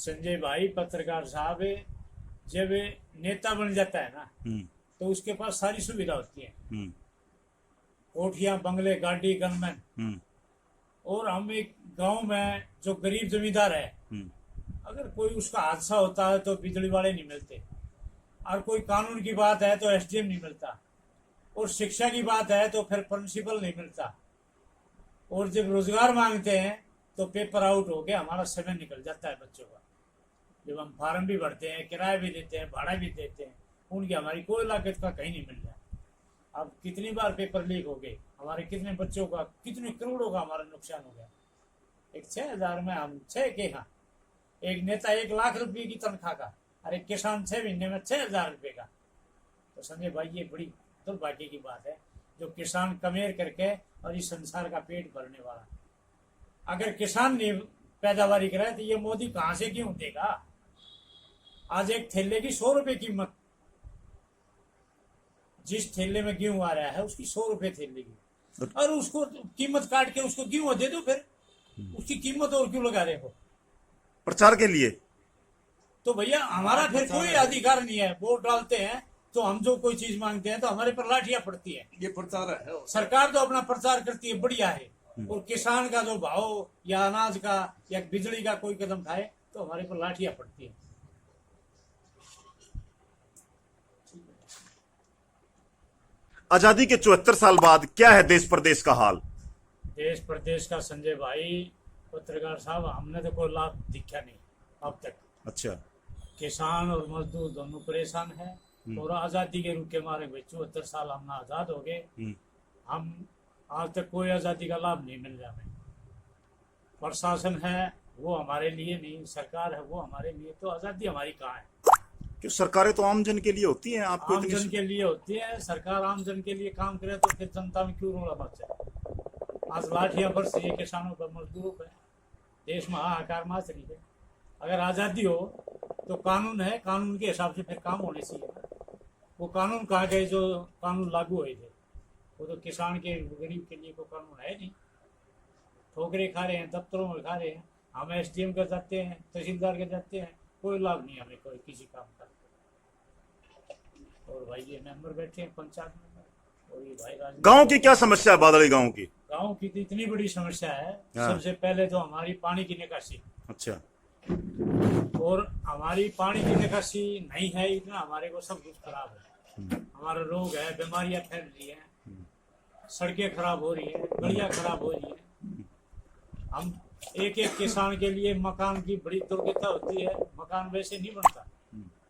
संजय भाई पत्रकार साहब जब नेता बन जाता है ना तो उसके पास सारी सुविधा होती है, कोठियां, बंगले, गाड़ी, गनमैन। और हम एक गांव में जो गरीब जमींदार है, अगर कोई उसका हादसा होता है तो बिजली वाले नहीं मिलते, और कोई कानून की बात है तो एसडीएम नहीं मिलता, और शिक्षा की बात है तो फिर प्रिंसिपल नहीं मिलता, और जब रोजगार मांगते हैं तो पेपर आउट हो के हमारा समय निकल जाता है बच्चों का। जब हम फार्म भी भरते हैं, किराया भी देते हैं, भाड़ा भी देते हैं, उनकी हमारी कोई लागत का कहीं नहीं मिल रहा। अब कितनी बार पेपर लीक हो गए, हमारे कितने बच्चों का, कितने करोड़ों का हमारा नुकसान हो गया। एक 6,000 में हम 6 के यहाँ, एक नेता 1 लाख रुपये की तनख्वाह का, और एक किसान 6 महीने में 6,000 रुपये का। तो संजय भाई ये बड़ी दुर्भाग्य की बात है, जो किसान कमेर करके और इस संसार का पेट भरने वाला। अगर किसान ने पैदावारी कराए तो ये मोदी कहां से गेहूं देगा। आज एक थैले की 100 रुपए कीमत, जिस थैले में गेहूं आ रहा है उसकी 100 रुपए थैले की, और उसको कीमत काट के उसको गेहूं दे दो, फिर उसकी कीमत और क्यों लगा रहे हो प्रचार के लिए? तो भैया हमारा फिर कोई अधिकार नहीं है। वोट डालते हैं तो हम जो कोई चीज मांगते हैं तो हमारे पर लाठियां पड़ती है। ये प्रचार है। सरकार तो अपना प्रचार करती है, बढ़िया है, और किसान का जो भाव या अनाज का या बिजली का कोई कदम उठाए तो हमारे पर लाठियां पड़ती है। आजादी के 74 साल बाद क्या है देश प्रदेश का हाल? देश प्रदेश का संजय भाई पत्रकार साहब, हमने तो कोई लाभ दिखा नहीं अब तक। अच्छा। किसान और मजदूर दोनों परेशान है, और आजादी के रूप के मारे भाई 74 साल हम आजाद हो गए, हम आज तक कोई आजादी का लाभ नहीं मिल रहा हमें। प्रशासन है वो हमारे लिए नहीं, सरकार है वो हमारे लिए, तो आजादी हमारी कहाँ है? क्यों? सरकारें तो आम जन के लिए होती हैं, आपको आम जन के लिए होती है। सरकार आम जन के लिए काम करे तो फिर जनता में क्यों रोड़ा बचे? आज लाठियां बरस रही है किसानों पर, मजदूरों पर, देश में हाहाकार मच रही है। अगर आजादी हो तो कानून है, कानून के हिसाब से फिर काम होने चाहिए। वो कानून कहाँ गए जो कानून लागू हुए थे? वो तो किसान के, गरीब के लिए कोई कानून है नहीं। ठोकरे खा रहे हैं, दफ्तरों में खा रहे हैं, हम एसडीएम के जाते हैं, तहसीलदार के जाते हैं, कोई लाभ नहीं हमें कोई किसी काम का। और भाई ये मेंबर बैठे हैं पंचायत में, और ये भाई गांव की क्या समस्या है? बादली गांव की तो इतनी बड़ी समस्या है। हाँ। सबसे पहले तो हमारी पानी की निकासी। अच्छा। और हमारी पानी की निकासी नहीं है, इतना हमारे को सब कुछ खराब है। हमारा रोग है, बीमारियां फैल रही है, सड़कें खराब हो रही है, गलियां खराब हो रही है। हम एक किसान के लिए मकान की बड़ी दुर्गति होती है, मकान वैसे नहीं बनता,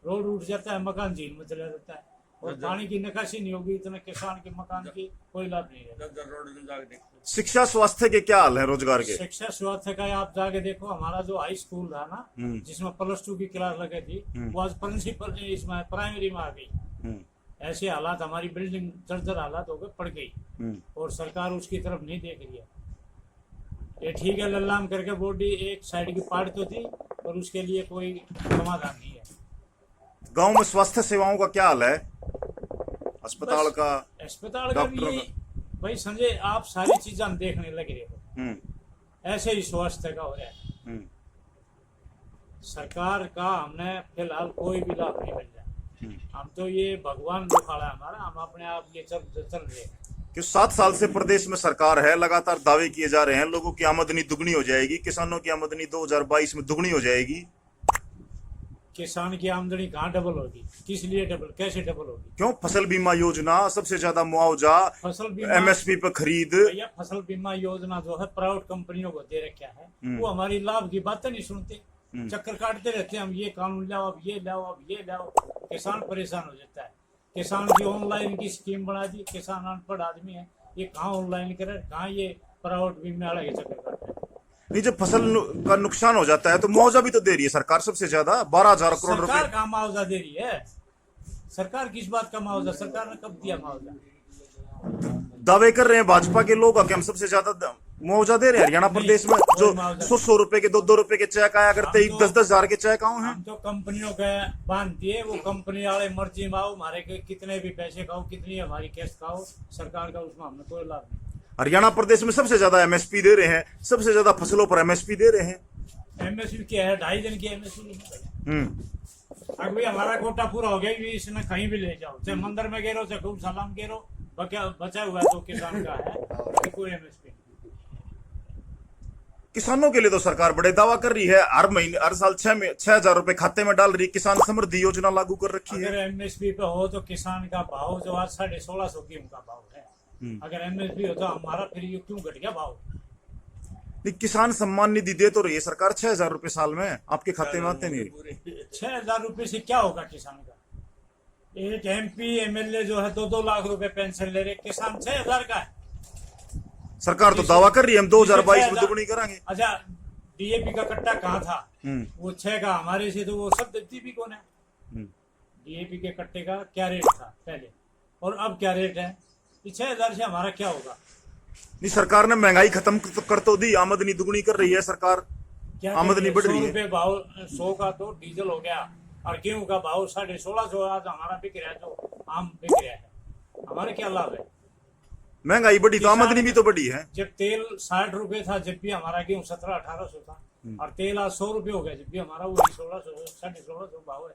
रोड उठ जाता है, मकान झील में चला जाता है, और पानी की निकासी नहीं होगी, इतना किसान के मकान की कोई लाभ नहीं है। शिक्षा स्वास्थ्य के क्या हाल है? रोजगार के? शिक्षा स्वास्थ्य का आप जाके देखो, हमारा जो हाई स्कूल था ना, जिसमें +2 की क्लास लगी थी, वो आज प्रिंसिपल इसमें प्राइमरी में आ गई। ऐसे हालात, हमारी बिल्डिंग जर्जर हालात हो गए, पड़ गई, और सरकार उसकी तरफ नहीं देख रही है। ये ठीक है, लल्लाम करके बॉडी एक साइड की पार्ट तो थी, और उसके लिए कोई समाधान नहीं है। गांव में स्वास्थ्य सेवाओं का क्या हाल है? अस्पताल का भी भाई संजय, आप सारी चीजें हम देखने लग रहे हो, ऐसे ही स्वास्थ्य का हो रहा है। सरकार का हमने फिलहाल कोई भी लाभ नहीं मिल रहा। हम तो ये भगवान दुखाड़ा है हमारा, हम अपने आप ये चल रहे हैं। कि 7 साल से प्रदेश में सरकार है, लगातार दावे किए जा रहे हैं, लोगों की आमदनी दुगनी हो जाएगी, किसानों की आमदनी 2022 में दुगनी हो जाएगी। किसान की आमदनी कहाँ डबल होगी? किस लिए डबल, कैसे डबल होगी? क्यों? फसल बीमा योजना, सबसे ज्यादा मुआवजा, फसल बीमा, एमएसपी पर खरीद। भैया फसल बीमा योजना जो है प्राइवेट कंपनियों को दे रखा है, वो हमारी लाभ की बातें नहीं सुनते, चक्कर काटते रहते हैं। हम ये कानून लाओ, अब ये लाओ, अब ये लाओ, किसान परेशान हो जाता है। किसान की ऑनलाइन की स्कीम बना दी, किसान अनपढ़ आदमी है, ये कहाँ ऑनलाइन करे, कहाँ ये प्राइवेट बीमा वाला ये चक्कर काटते हैं। नहीं, जब फसल का नुकसान हो जाता है तो मुआवजा भी तो दे रही है सरकार, सबसे ज्यादा 12,000 करोड़ रुपए। सरकार कहाँ मुआवजा दे रही है? सरकार किस बात का मुआवजा? सरकार ने कब दिया मुआवजा? दावे कर रहे हैं भाजपा के लोग कि हम सबसे ज्यादा मुआवजा दे रहे हैं। हरियाणा प्रदेश में जो 100 रुपए के 2 रुपए के चेक आया करते, 10-10 हजार के चेक आए हैं। हम तो कंपनियों के बांध दिए, वो कंपनी वाले मर्जी में आओ, हमारे कितने भी पैसे खाओ, कितनी हमारी किस्त खाओ, सरकार का उसमें हमने कोई लाभ नहीं। हरियाणा प्रदेश में सबसे ज्यादा एमएसपी दे रहे हैं, सबसे ज्यादा फसलों पर एमएसपी दे रहे हैं। एमएसपी क्या है, 2.5 दिन की एमएसपी। अगर भाई हमारा कोटा पूरा हो गया, इसने कहीं भी ले जाओ, चाहे मंदिर में गिरो, चाहे खूब सलाम गिरो, बचा हुआ है तो किसान का है, कोई एमएसपी। किसानों के लिए तो सरकार बड़े दावा कर रही है, हर महीने हर साल 6,000 रुपए खाते में डाल रही है, किसान समृद्धि योजना लागू कर रखी है। अगर एमएसपी पे हो तो किसान का भाव जो आज 1650 गेहूं का भाव है, अगर एमएसपी हो तो हमारा फिर ये क्यों घट गया भाव? नहीं, किसान सम्मान निधि दे तो रही है सरकार 6,000 रुपए साल में, आपके खाते में आते नहीं। 6,000 रुपए से क्या होगा किसान का? एक एमपी एमएलए जो है 2-2 लाख रुपए पेंशन ले रहे, किसान 6,000 का है। सरकार तो दावा कर रही है हम 2022 में दुगनी कराएंगे। अच्छा, डीएपी का कट्टा कहाँ था? वो 6 का हमारे से तो वो सब देती भी कौन है? डीएपी के कट्टे का क्या रेट था पहले और अब क्या रेट है? 6,000 से हमारा क्या होगा? नहीं, सरकार ने महंगाई खत्म कर तो दी, आमदनी दुगनी कर रही है सरकार, आमदनी बढ़ रही है। 100 रुपए भाव 100 का तो डीजल हो गया और गेहूं का भाव 1650 आज हमारा बिक रहा है, जो आम बिक रहा है, हमारे क्या लाभ है? महंगाई बढ़ी तो आमदनी भी तो बढ़ी है। जब तेल 60 रुपए था, जब भी हमारा गेहूं 1700-1800 था, और तेल आज 100 रुपए हो गया, जब भी हमारा वही 1600 1650 भाव है।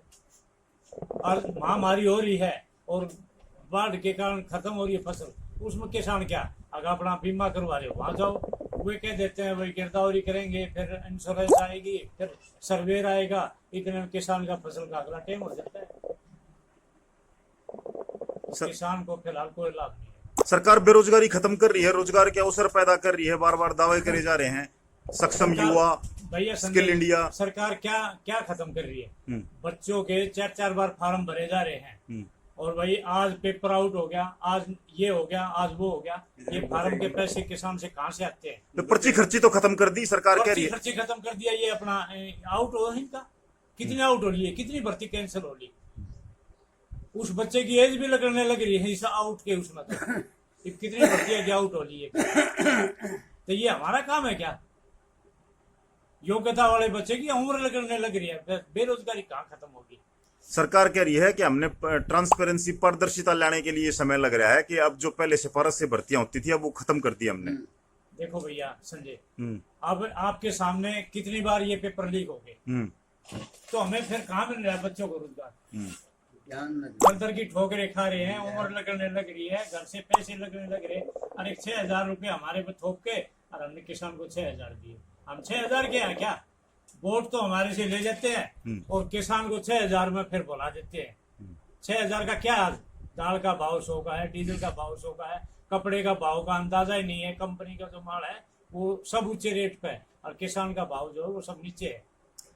और महामारी हो रही है और बाढ़ के कारण खत्म हो रही है फसल, उसमें किसान क्या, अगर अपना बीमा करवा रहे हो वहां जाओ, वे कह देते हैं भाई गिरदावरी करेंगे, फिर इंश्योरेंस आएगी, फिर सर्वे आएगा, इतने में किसान का फसल का अगला टाइम हो जाता है। किसान को फिलहाल कोई लाभ नहीं है। सरकार बेरोजगारी खत्म कर रही है, रोजगार के अवसर पैदा कर रही है, बार बार दावे करे जा रहे हैं, सक्षम युवा, भैया स्किल इंडिया। सरकार क्या क्या खत्म कर रही है? बच्चों के 4-4 बार फार्म भरे जा रहे हैं, और भाई आज पेपर आउट हो गया, आज ये हो गया, आज वो हो गया, ये फार्म के पैसे किसान से कहाँ से आते हैं? तो पर्ची खर्ची तो खत्म कर दी सरकार, कह रही है खर्ची खत्म कर दिया, ये अपना आउट हो इनका, कितनी आउट हो रही है, कितनी भर्ती कैंसिल हो रही, उस बच्चे की एज भी लगने लग रही है इस आउट के, उसमें तो कितनी भर्तियां की आउट हो रही है। तो ये हमारा काम है क्या? योग्यता वाले बच्चे की उम्र लगने लग रही है, बेरोजगारी कहाँ खत्म होगी? सरकार कह रही है कि हमने ट्रांसपेरेंसी, पारदर्शिता लाने के लिए समय लग रहा है, कि अब जो पहले सिफारिश से भर्तियां होती थी अब वो खत्म कर दी हमने। देखो भैया संजय, अब आपके सामने कितनी बार ये पेपर लीक हो गए, तो हमें फिर कहाँ मिल रहा है बच्चों को रोजगार? दर की ठोकरें खा रहे हैं, उम्र लगने लग रही है, घर से पैसे लगने लग रहे हैं, और 6,000 रुपए हमारे पे थोप के और हमने किसान को 6,000 दिए। हम 6,000 के हैं क्या? वोट तो हमारे से ले जाते हैं और किसान को 6,000 में फिर बुला देते हैं। 6,000 का क्या? आज दाल का भाव 100 का है, डीजल का भाव 100 का है, कपड़े का भाव का अंदाजा ही नहीं है, कंपनी का जो माल है वो सब ऊंचे रेट पे है और किसान का भाव जो है वो सब नीचे है।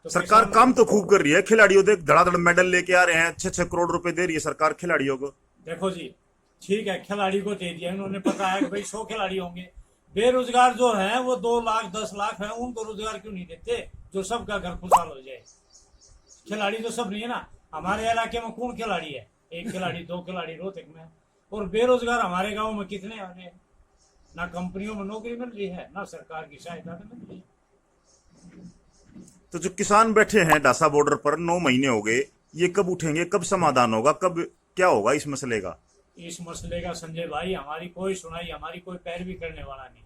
तो सरकार काम तो खूब कर रही है, खिलाड़ियों देख धड़ाधड़ मेडल लेके आ रहे हैं, 6-6 करोड़ रुपए दे रही है सरकार खिलाड़ियों को। देखो जी, ठीक है, खिलाड़ी को दे दिया, उन्होंने पता है कि भाई 100 खिलाड़ी होंगे, बेरोजगार जो है वो 2 लाख 10 लाख है, उनको रोजगार क्यों नहीं देते जो सबका घर खुशहाल हो जाए? खिलाड़ी तो सब नहीं है ना, हमारे इलाके में कौन खिलाड़ी है? 1 खिलाड़ी 2 खिलाड़ी रोहतक में, और बेरोजगार हमारे गाँव में कितने आ रहे हैं? ना कंपनियों में नौकरी मिल रही है, ना सरकार की सहायता मिल रही है। तो जो किसान बैठे हैं डासा बॉर्डर पर 9 महीने हो गए, ये कब उठेंगे, कब समाधान होगा, कब क्या होगा इस मसले का? इस मसले का संजय भाई हमारी कोई सुनाई, हमारी कोई पैरवी करने वाला नहीं।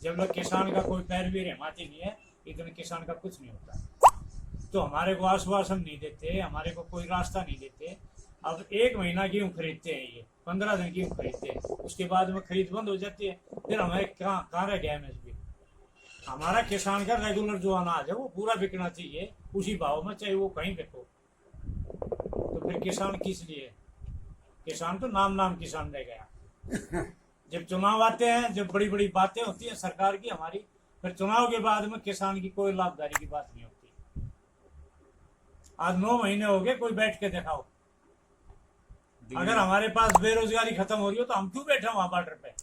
जब तक किसान का कोई पैरवी रहमाती नहीं है, इतने किसान का कुछ नहीं होता। तो हमारे को आश्वासन नहीं देते, हमारे को कोई रास्ता नहीं देते। अब 1 महीना गेहूँ खरीदते हैं, ये 15 दिन गेहूँ खरीदते हैं, उसके बाद में खरीद बंद हो जाती है, फिर हमारे कहाँ रह गया एमएसपी? हमारा किसान का रेगुलर जो अनाज है वो पूरा बिकना चाहिए उसी भाव में, चाहे वो कहीं बिको। तो फिर किसान किस लिए? किसान तो नाम किसान रह गया। जब चुनाव आते हैं, जब बड़ी बड़ी बातें होती हैं सरकार की हमारी, फिर चुनाव के बाद में किसान की कोई लाभदारी की बात नहीं होती। आज 9 महीने हो गए, कोई बैठ के दिखाओ। अगर हमारे पास बेरोजगारी खत्म हो रही हो तो हम क्यों बैठे वहां बॉर्डर पे?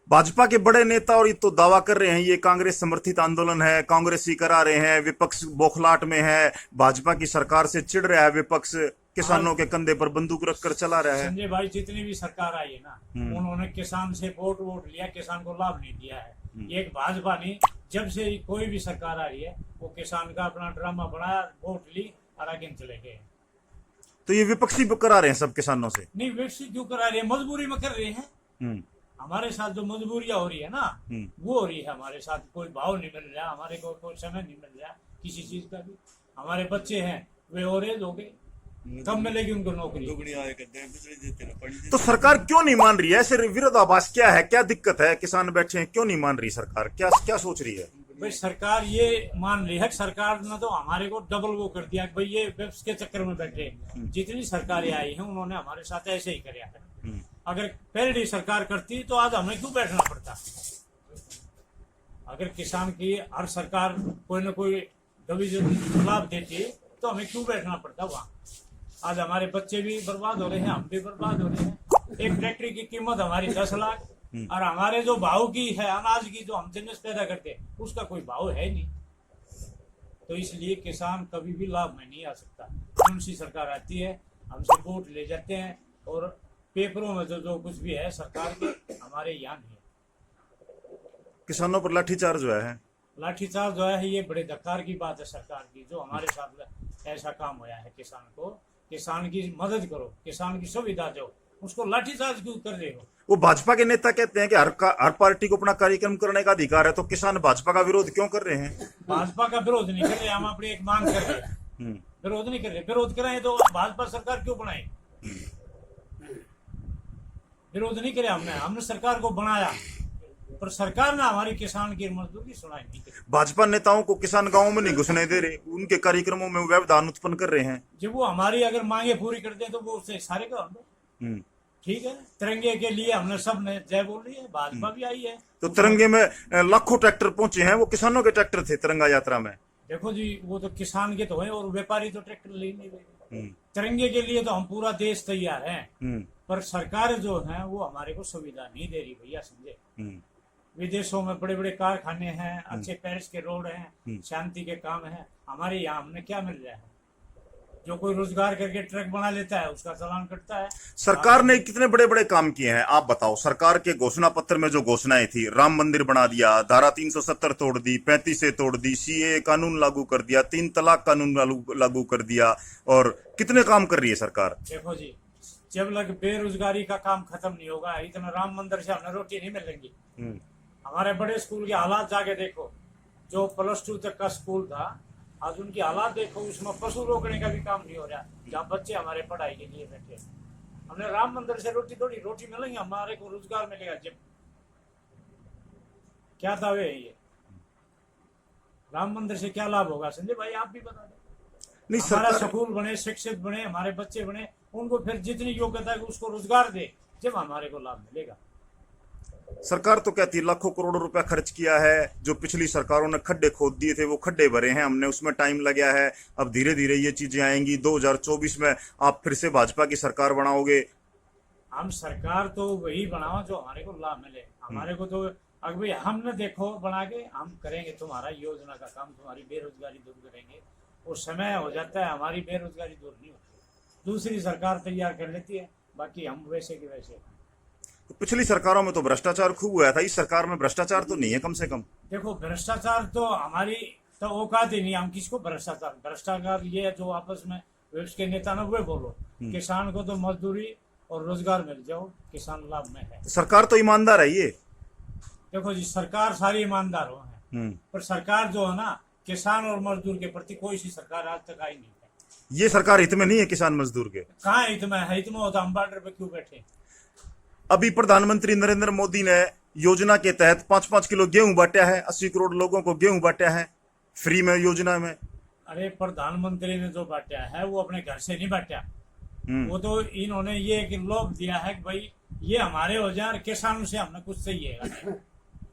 भाजपा के बड़े नेता और ये तो दावा कर रहे हैं ये कांग्रेस समर्थित आंदोलन है, कांग्रेस ही करा रहे हैं, विपक्ष बौखलाहट में है, भाजपा की सरकार से चिढ़ रहा है विपक्ष, किसानों के कंधे पर बंदूक रखकर चला रहा है। संजय भाई, जितनी भी सरकार आई है ना, उन्होंने किसान से वोट लिया, किसान को लाभ नहीं दिया है। एक भाजपा ने जब से कोई भी सरकार आ रही है वो किसान का अपना ड्रामा बनाया, वोट ली और आगे चले गए। तो ये विपक्षी करा रहे हैं सब किसानों से? नहीं, विपक्षी क्यों करा रहे हैं? मजबूरी में कर रहे हैं। हमारे साथ जो मजबूरियां हो रही है ना, वो हो रही है हमारे साथ। कोई भाव नहीं मिल रहा, हमारे को कोई समय नहीं मिल रहा, किसी चीज का भी। हमारे बच्चे हैं वे ओरेज हो गए, कब मिलेगी उनको नौकरी? तो सरकार क्यों नहीं मान रही है? ऐसे विरोधाभास क्या है, क्या दिक्कत है? किसान बैठे हैं, क्यों नहीं मान रही सरकार? क्या क्या सोच रही है? भाई सरकार ये मान रही है कि सरकार ने तो हमारे को डबल वो कर दिया कि भाई ये वेब्स के चक्कर में बैठे। जितनी सरकारें आई हैं उन्होंने हमारे साथ ऐसे ही किया है। अगर पहले सरकार करती तो आज हमें क्यों बैठना पड़ता? अगर किसान की हर सरकार कोई ना कोई डिवीजन लाभ देती तो हमें क्यों बैठना पड़ता वहाँ? आज हमारे बच्चे भी बर्बाद हो रहे हैं, हम भी बर्बाद हो रहे हैं। एक ट्रैक्टर की कीमत हमारी 10 लाख और हमारे जो भाव की है अनाज की, जो हम जिन्नस पैदा करते हैं उसका कोई भाव है नहीं। तो इसलिए किसान कभी भी लाभ में नहीं आ सकता। कौन सी सरकार आती है, हमसे वोट ले जाते हैं और पेपरों में जो कुछ भी है सरकार के, हमारे यहाँ नहीं है। किसानों पर लाठीचार्ज जो है, लाठीचार्ज जो है ये बड़े धक्कार की बात है सरकार की, जो हमारे साथ ऐसा काम होया है। किसान की मदद करो, किसान की सुविधा दो, उसको लाठीचार्ज क्यों कर रहे हो? वो भाजपा के नेता कहते हैं कि हर पार्टी को अपना कार्यक्रम करने का अधिकार है, तो किसान भाजपा का विरोध क्यों कर रहे हैं? भाजपा का विरोध नहीं कर रहे, हम अपनी एक मांग कर रहे हैं। विरोध नहीं कर रहे। विरोध करें तो भाजपा सरकार क्यों बनाए? विरोध नहीं करे हमने सरकार को बनाया, पर सरकार ने हमारी किसान की मजदूर की सुनाई नहीं की। भाजपा नेताओं को किसान गांवों में नहीं घुसने दे रहे, उनके कार्यक्रमों में व्यवधान उत्पन्न कर रहे हैं। जब वो हमारी अगर मांगे पूरी करते हैं तो वो उससे सारे का ठीक है। तिरंगे के लिए हमने सब ने जय बोल रही है, भाजपा भी आई है। तो तिरंगे में लाखों ट्रैक्टर पहुंचे हैं, वो किसानों के ट्रैक्टर थे तिरंगा यात्रा में। देखो जी, वो तो किसान के तो है और व्यापारी तो ट्रैक्टर ले नहीं रहे। तिरंगे के लिए तो हम पूरा देश तैयार है, पर सरकार जो है वो हमारे को सुविधा नहीं दे रही भैया, समझे। विदेशों में बड़े बड़े कारखाने हैं, अच्छे पेरिस के रोड हैं, शांति के काम है। हमारे यहाँ हमने क्या मिल रहा है? जो कोई रोजगार करके ट्रक बना लेता है उसका चालान कटता है। सरकार ने कितने बड़े बड़े काम किए हैं आप बताओ। सरकार के घोषणा पत्र में जो घोषणाएं थी, राम मंदिर बना दिया, धारा 370 तोड़ दी, 35 से तोड़ दी, सीए कानून लागू कर दिया, 3 तलाक कानून लागू कर दिया, और कितने काम कर रही है सरकार। देखो जी, जब लग बेरोजगारी का काम खत्म नहीं होगा, इतना राम मंदिर से हमें रोटी नहीं मिलेगी। हमारे बड़े स्कूल के हालात जाके देखो, जो +2 तक का स्कूल था आज उनकी हालात देखो, उसमें पशु रोकने का भी काम नहीं हो रहा, जहाँ बच्चे हमारे पढ़ाई के लिए बैठे। हमने राम मंदिर से रोटी मिलेगी, हमारे को रोजगार मिलेगा। जब क्या दावे है ये? राम मंदिर से क्या लाभ होगा संजय भाई, आप भी बता दो। हमारा स्कूल बने, शिक्षित बने, हमारे बच्चे बने, उनको फिर जितनी योग्यता है उसको रोजगार दे, जब हमारे को लाभ मिलेगा। सरकार तो कहती है लाखों करोड़ों रुपया खर्च किया है, जो पिछली सरकारों ने खड्डे खोद दिए थे वो खड्डे भरे हैं हमने, उसमें टाइम लगा है। अब धीरे धीरे ये चीजें आएंगी। 2024 में आप फिर से भाजपा की सरकार बनाओगे। हम सरकार तो वही बनाओ जो हमारे को लाभ मिले। हमारे को तो अगर भाई हमने देखो बना के हम करेंगे तुम्हारा योजना का काम, तुम्हारी बेरोजगारी दूर करेंगे। वो समय हो जाता है, हमारी बेरोजगारी दूर नहीं होती, दूसरी सरकार तैयार कर लेती है, बाकी हम वैसे के वैसे। तो पिछली सरकारों में तो भ्रष्टाचार खूब हुआ था, इस सरकार में भ्रष्टाचार तो नहीं है कम से कम। देखो भ्रष्टाचार तो हमारी तो औकात ही नहीं, हम किसको भ्रष्टाचार ये है जो आपस में उसके नेता ने वो बोलो, किसान को तो मजदूरी और रोजगार मिल जाओ, किसान लाभ में है। सरकार तो ईमानदार है ये। देखो जी, सरकार सारी ईमानदार हो है, पर सरकार जो है ना किसान और मजदूर के प्रति कोई सी सरकार आज तक आई नहीं है। ये सरकार हित में नहीं है किसान मजदूर के। कहाँ हित में है? हित में होता हम बॉर्डर पे क्यों बैठे? अभी प्रधानमंत्री नरेंद्र मोदी ने योजना के तहत 5-5 किलो गेहूं बांटा है, 80 करोड़ लोगों को गेहूं बांटा है फ्री में योजना में। अरे प्रधानमंत्री ने जो बांटा है वो अपने घर से नहीं बांटा, वो तो इन्होंने ये एक लोभ दिया है कि भाई ये हमारे हो जाए, किसानों से हमने कुछ चाहिए।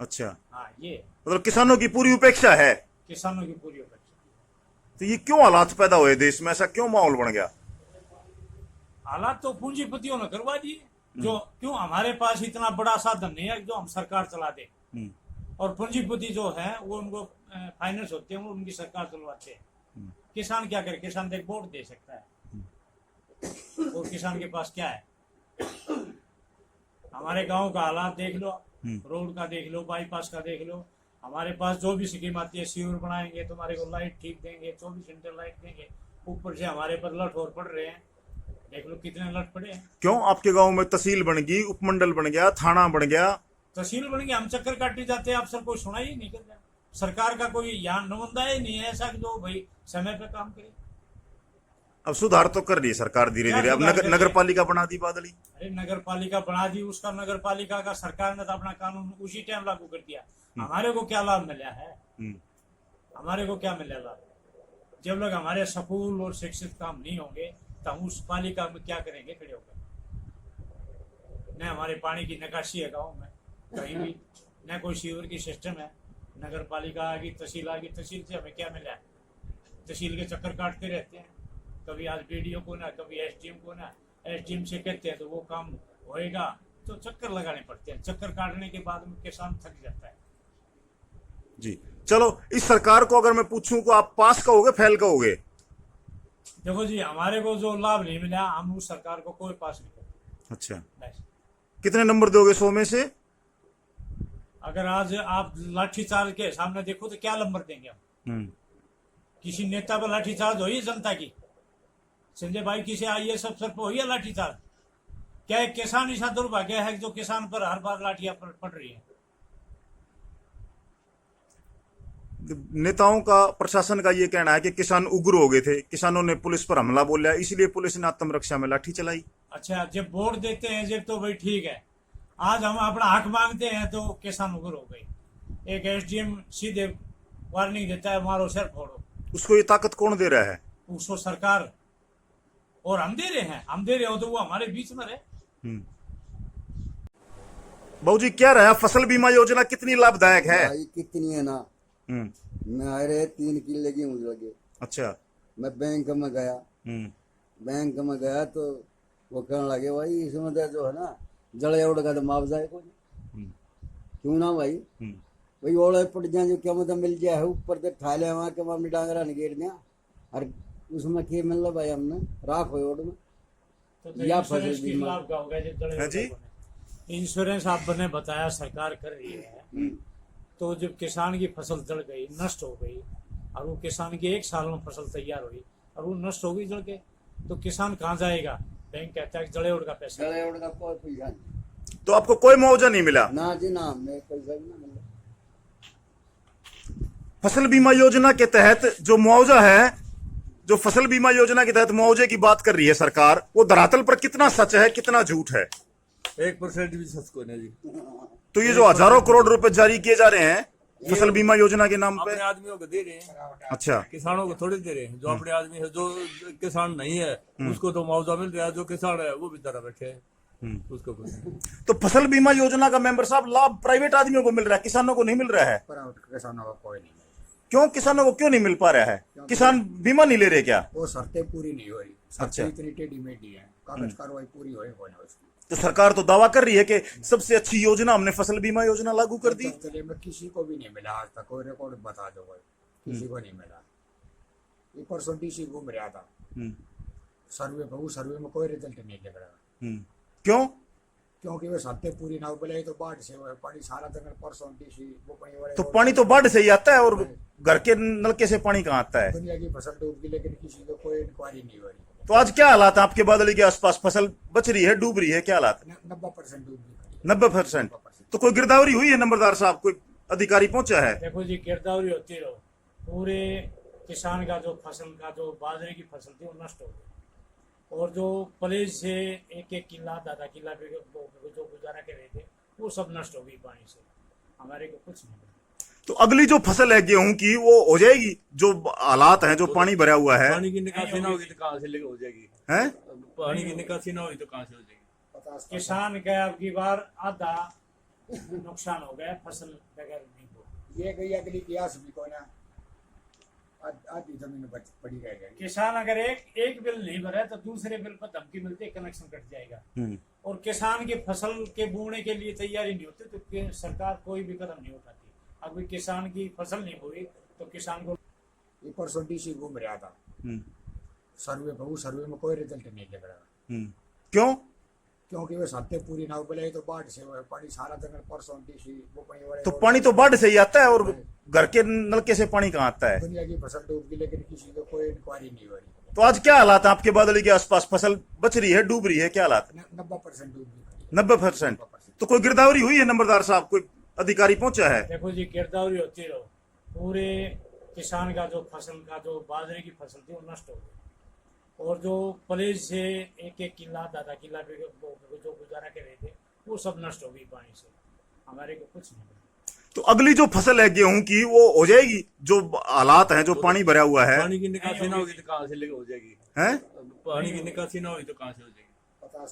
अच्छा, हाँ, ये मतलब किसानों की पूरी उपेक्षा है। किसानों की पूरी उपेक्षा। तो ये क्यों हालात पैदा हुए देश में, ऐसा क्यों माहौल बन गया? हालात तो पूंजीपतियों ने करवा दिए। जो क्यों हमारे पास इतना बड़ा साधन नहीं है जो हम सरकार चला दे, और पूंजीपति जो है वो उनको फाइनेंस होते हैं, वो उनकी सरकार चलवाते हैं। किसान क्या करे? किसान तो एक वोट दे सकता है, और किसान के पास क्या है? हमारे गांव का हालात देख लो, रोड का देख लो, बाईपास का देख लो। हमारे पास जो भी स्कीम आती है, सीवर बनाएंगे, तुम्हारे को लाइट ठीक देंगे, 24 घंटे लाइट देंगे, ऊपर से हमारे पर लठ और पड़ रहे हैं। देख लो कितने लट पड़े हैं। क्यों आपके गांव में तहसील बन गई, उपमंडल बन गया, थाना बन गया, तहसील बन गया, हम चक्कर काटने जाते हैं, अफसर कोई सुनाई ही नहीं कर रहा। सरकार का कोई यहाँ नुमाइंदा ही नहीं है ऐसा कि जो भाई समय पे काम करे। अब सुधार तो कर रही है सरकार धीरे क्या धीरे। अब सुधार कर रही है? नगर पालिका बना दी बादली। अरे नगर पालिका बना दी, उसका नगर पालिका का सरकार ने तो अपना कानून उसी टाइम लागू कर दिया। हमारे को क्या लाभ मिला है? हमारे को क्या मिला लाभ? जब लोग हमारे स्कूल और शिक्षित काम नहीं होंगे तो हम उस पालिका में क्या करेंगे खड़े होकर? न हमारे पानी की निकासी है गाँव में कहीं भी, न कोई सीवर की सिस्टम है। नगर पालिका आ गई, तहसील आ गई, तहसील से हमें क्या मिला है? तहसील के चक्कर काटते रहते हैं, कभी आज बीडीओ को ना, कभी एसडीएम को ना। एसडीएम से कहते हैं तो वो काम होएगा, तो चक्कर लगाने पड़ते हैं। चक्कर काटने के बाद में किसान थक जाता है। जी चलो, इस सरकार को अगर मैं पूछूं को आप पास कहोगे फेल कहोगे? देखो जी, हमारे को जो लाभ नहीं मिला हम उस सरकार को कोई पास नहीं करते। अच्छा, बस। कितने नंबर दोगे 100 में से? अगर आज आप लाठीचार्ज के सामने देखो तो क्या नंबर देंगे हम? किसी नेता पर लाठीचार्ज हो जनता की? संजय भाई किसी आईएएस अफसर पर हुई है लाठीचार्ज? क्या एक किसान ऐसा दुर्भाग्य है जो किसान पर हर बार लाठियां पड़ रही है? नेताओं का, प्रशासन का ये कहना है कि किसान उग्र हो गए थे, किसानों ने पुलिस पर हमला बोला, इसलिए पुलिस ने आत्मरक्षा में लाठी चलाई। अच्छा, जब वोट देते हैं जब तो भाई ठीक है, आज हम अपना हक मांगते हैं तो किसान उग्र हो गए। एक एसडीएम सीधे वार्निंग देता है मारो सर फोड़ो। उसको ये ताकत कौन दे रहा है? उसको सरकार, और हम दे रहे हैं। हम दे रहे हो तो वो हमारे बीच में रहे। बाबूजी क्या रहा, फसल बीमा योजना कितनी लाभदायक है? भाई कितनी है ना। मेरे 3 किले गेहूं लगे। अच्छा। मैं बैंक में गया, तो वो कहने लगे भाई इसमें तो जो है ना जड़े उड़ का तो मुआवजा है कोई। क्यों ना भाई? भाई ओले पड़ जाए जो क्या मतलब मिल जाए ऊपर से ठाले वहां के अपनी डांगरा ने घेर दिया, और उसमें क्या मिल रहा भाई हमने राख हो ओड में तो या इंश्योरेंस फसल की बीमा। लाभ का होगा जब जड़े हाँ जी। बने। इंश्योरेंस आपने बताया सरकार कर रही है, तो जब किसान की फसल जड़ गई, नष्ट हो गई, और वो किसान की 1 साल में फसल तैयार हुई और वो नष्ट हो गई जड़ के, तो किसान कहाँ जाएगा? बैंक कहता है जड़े उड़ का पैसा। जड़े उड़ का कोई पैसा नहीं। तो आपको कोई मुआवजा नहीं मिला? ना जी ना, मैं पैसा भी ना मिला। फसल बीमा योजना के तहत जो मुआवजा है, जो फसल बीमा योजना के तहत मुआवजे की बात कर रही है सरकार, वो धरातल पर कितना सच है कितना झूठ है? 1% भी सच को नहीं जी। तो ये जो हजारों करोड़ रुपए जारी किए जा रहे हैं फसल बीमा योजना के नाम पे, अपने आदमियों को दे रहे हैं, अच्छा, किसानों को थोड़ी दे रहे हैं। जो अपने आदमी है, जो किसान नहीं है उसको तो मुआवजा मिल रहा है, जो किसान है वो भी तरह बैठे है उसको कुछ नहीं। तो फसल बीमा योजना का मेंबर साहब लाभ प्राइवेट आदमियों को मिल रहा है, किसानों को नहीं मिल रहा है। किसानों का कोई नहीं। क्यों किसानों को क्यों नहीं मिल पा रहा है? किसान बीमा नहीं ले रहे क्या? वो शर्तें पूरी नहीं हो रही। अच्छा। इतनी टेढ़ी मेढ़ी है, कागज कार्रवाई पूरी हो उसकी। तो सरकार तो दावा कर रही है कि सबसे अच्छी योजना हमने फसल बीमा योजना लागू कर दी। चले में किसी को भी नहीं मिला आज तक, कोई रिकॉर्ड बता दो भाई, किसी को नहीं मिला। ये परसों डीसी घूम रहा था सर्वे पे, उस सर्वे में कोई रिजल्ट नहीं लग रहा। क्यों? क्योंकि वे शर्तें पूरी ना हो बोले तो बाढ़ से पानी सारा जंगल परसों डीसी वो पानी वाले। तो पानी तो बाढ़ से ही आता है, और घर के नलके से पानी कहाँ आता है? दुनिया की फसल डूब गई लेकिन किसी को कोई इंक्वायरी नहीं हो रही। तो आज क्या हालात है आपके बादली के आसपास? फसल बच रही है, डूब रही है, क्या हालात? 90% डूब गई। 90%। तो कोई गिरदावरी हुई है नंबरदार साहब? कोई अधिकारी पहुंचा है? देखो जी, गिरदावरी होती रहो, पूरे किसान का जो फसल का जो बाजरे की फसल थी वो नष्ट हो गई, और जो पलेज से 1-1 किला 1.5 किला पे जो गुजारा कर रहे थे वो सब नष्ट हो गई पानी से। हमारे को कुछ नहीं मिला। तो अगली जो फसल है गेहूं की वो हो जाएगी? जो हालात हैं, जो पानी भरा हुआ है, पानी की निकासी ना होगी तो कहाँ से हो जाएगी? हैं? पानी की निकासी ना होगी तो कहाँ से हो जाएगी? किसान का अब की बार आधा नुकसान हो गया, फसल बगैर नहीं हो। ये गई अगली इतिहास भी को ना आधी जमीन बच पड़ी रह गई। किसान अगर एक बिल नहीं भरे तो दूसरे बिल पर धमकी मिलती है, कनेक्शन कट जाएगा। और किसान की फसल के बोने के लिए तैयारी नहीं होती तो सरकार कोई भी कदम नहीं उठाती। अगर किसान की फसल नहीं हुई तो किसान को। ये परसों डीसी घूम रहा था सर्वे पे, उस सर्वे में कोई रिजल्ट नहीं लग रहा। क्यों? क्योंकि वे शर्तें पूरी ना हो बोले तो बाढ़ से पानी सारा जंगल परसों डीसी वो पानी वाले। तो पानी तो बाढ़ से ही आता है, और घर के नलके से पानी कहाँ आता है? दुनिया की फसल डूब गई लेकिन किसी को कोई इंक्वायरी नहीं हो रही। तो आज क्या हालात है आपके बादली के आसपास? फसल बच रही है, डूब रही है, क्या हालात? 90% डूब गई। 90%। तो कोई गिरदावरी हुई है नंबरदार साहब? कोई अधिकारी पहुंचा है? देखो जी, गिरदावरी होती रहो, पूरे किसान का जो फसल का जो बाजरे की फसल थी वो नष्ट हो गई, और जो पलेज से एक एक किला आधा किला पे जो गुजारा कर रहे थे वो सब नष्ट हो गई पानी से, हमारे को कुछ नहीं बचा। तो अगली जो फसल है गेहूं की वो हो जाएगी, जो हालात हैं, जो पानी भरा हुआ है, पानी की निकासी ना होगी तो कहाँ से हो जाएगी? हैं? पानी की निकासी ना होगी तो कहाँ से हो जाएगी?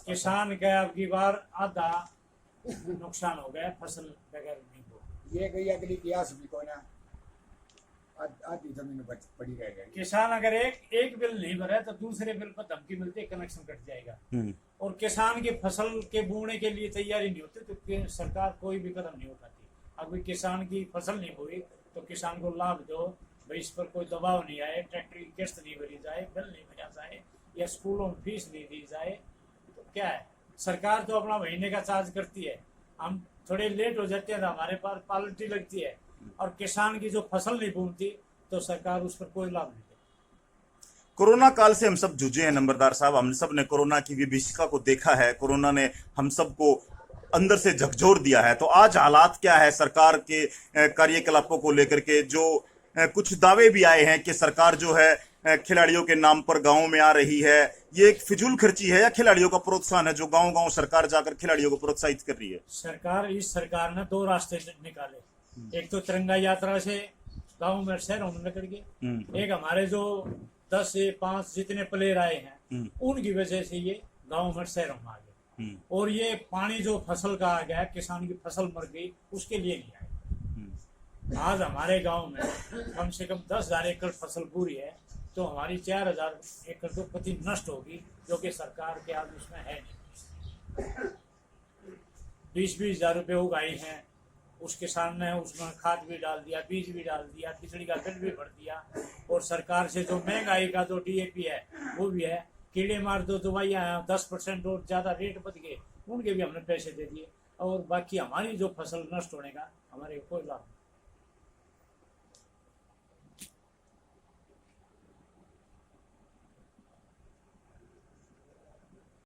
किसान का अब की बार आधा नुकसान हो गया, फसल बगैर नहीं हो। ये गई अगली कियास भी को ना आधी जमीन बच पड़ी रह गई। किसान अगर एक बिल नहीं भरे तो दूसरे बिल पर धमकी मिलती है, कनेक्शन कट जाएगा, और किसान की फसल के बोने के लिए तैयारी नहीं होती तो सरकार कोई भी कदम नहीं उठाती। अगर किसान की फसल नहीं बोई तो किसान को लाभ दो भाई, इस पर कोई दबाव नहीं आए, ट्रैक्टर की किस्त नहीं भरी जाए, बिल नहीं भरा जाए, या स्कूलों में फीस नहीं दी जाए, तो क्या है, सरकार तो अपना महीने का चार्ज करती है, हम थोड़े लेट हो जाते हैं तो हमारे पास पालिटी लगती है, और किसान की जो फसल नहीं बूनती तो सरकार उस पर कोई लाभ नहीं देती। कोरोना काल से हम सब जूझे हैं नंबरदार साहब, हम सब ने कोरोना की विभीषिका को देखा है, कोरोना ने हम सबको अंदर से झकझोर दिया है। तो आज हालात क्या है सरकार के कार्यकलापों को लेकर के? जो कुछ दावे भी आए हैं कि सरकार जो है खिलाड़ियों के नाम पर गांव में आ रही है, ये एक फिजूल खर्ची है या खिलाड़ियों का प्रोत्साहन है जो गांव गांव सरकार जाकर खिलाड़ियों को प्रोत्साहित कर रही है? सरकार ने दो रास्ते निकाले, एक तो तिरंगा यात्रा से गाँव में शहरों में निकल गए, एक हमारे जो 10 से 5 जितने प्लेयर आए हैं उनकी वजह से ये गाँव में शहरों में आ गए, और ये पानी जो फसल का आ गया, किसान की फसल मर गई, उसके लिए नहीं आए। आज हमारे गांव में कम से कम 10,000 एकड़ फसल पूरी है, तो हमारी 4,000 एकड़ तो प्रति नष्ट होगी, जो कि सरकार के आज उसमें है नहीं। 20-20 हजार रुपये उगाई हैं, उस किसान ने उसमें खाद भी डाल दिया, बीज भी डाल दिया, बिजली का बिल भी भर दिया, और सरकार से जो महंगाई का जो DAP है वो भी है, कीड़े मार दो दवाइयाँ 10% और ज़्यादा रेट बढ़ गए, उनके भी हमने पैसे दे दिए, और बाकी हमारी जो फसल नष्ट होने का हमारे कोई लाभ नहीं।